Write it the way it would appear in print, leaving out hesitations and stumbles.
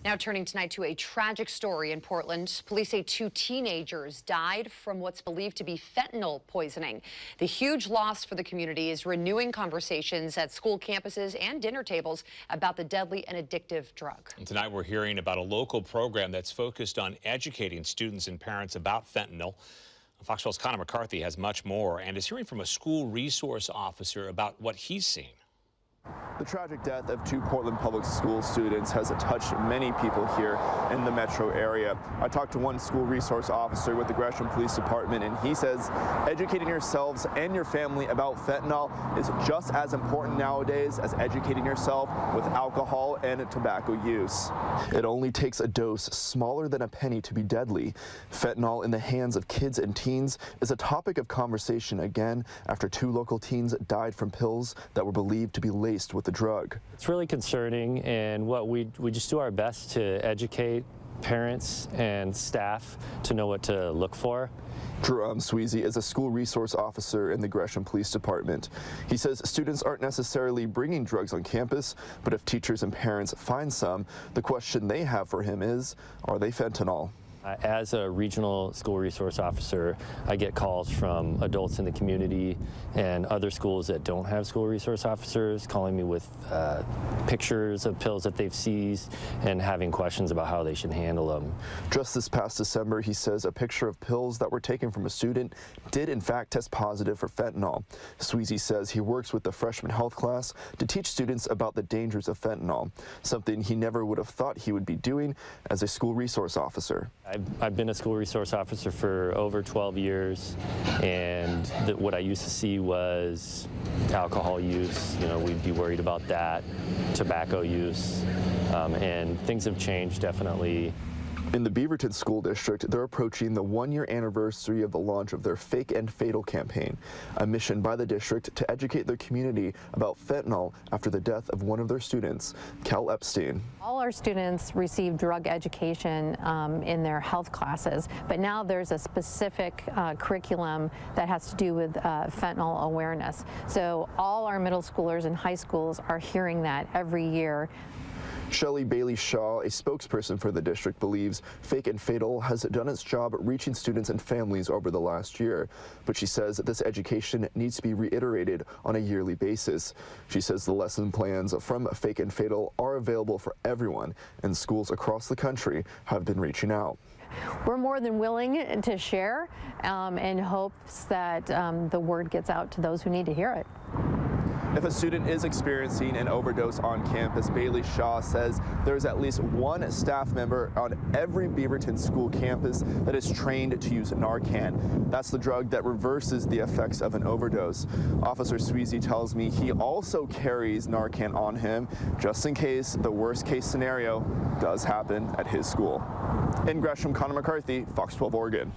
Now turning tonight to a tragic story in Portland. Police say 2 teenagers died from what's believed to be fentanyl poisoning. The huge loss for the community is renewing conversations at school campuses and dinner tables about the deadly and addictive drug. And tonight we're hearing about a local program that's focused on educating students and parents about fentanyl. Fox 12's Connor McCarthy has much more and is hearing from a school resource officer about what he's seen. The tragic death of 2 Portland Public School students has touched many people here in the metro area. I talked to one school resource officer with the Gresham Police Department, and he says educating yourselves and your family about fentanyl is just as important nowadays as educating yourself with alcohol and tobacco use. It only takes a dose smaller than a penny to be deadly. Fentanyl in the hands of kids and teens is a topic of conversation again after 2 local teens died from pills that were believed to be laced with the drug. It's really concerning, and what we just do our best to educate parents and staff to know what to look for. Jerome Sweezy is a school resource officer in the Gresham Police Department. He says students aren't necessarily bringing drugs on campus, but if teachers and parents find some, the question they have for him is, are they fentanyl? As a regional school resource officer, I get calls from adults in the community and other schools that don't have school resource officers calling me with pictures of pills that they've seized and having questions about how they should handle them. Just this past December, he says a picture of pills that were taken from a student did in fact test positive for fentanyl. Sweezy says he works with the freshman health class to teach students about the dangers of fentanyl, something he never would have thought he would be doing as a school resource officer. I've been a school resource officer for over 12 years, and what I used to see was alcohol use. You know, we'd be worried about that, tobacco use, and things have changed definitely. In the Beaverton School District, they're approaching the 1-year anniversary of the launch of their Fake and Fatal campaign, a mission by the district to educate their community about fentanyl after the death of one of their students, Cal Epstein. All our students receive drug education in their health classes, but now there's a specific curriculum that has to do with fentanyl awareness. So all our middle schoolers and high schools are hearing that every year. Shelley Bailey Shaw, a spokesperson for the district, believes Fake and Fatal has done its job reaching students and families over the last year, but she says that this education needs to be reiterated on a yearly basis. She says the lesson plans from Fake and Fatal are available for everyone, and schools across the country have been reaching out. We're more than willing to share in hopes that the word gets out to those who need to hear it. If a student is experiencing an overdose on campus, Bailey Shaw says there's at least 1 staff member on every Beaverton school campus that is trained to use Narcan. That's the drug that reverses the effects of an overdose. Officer Sweezy tells me he also carries Narcan on him just in case the worst case scenario does happen at his school. In Gresham, Connor McCarthy, Fox 12 Oregon.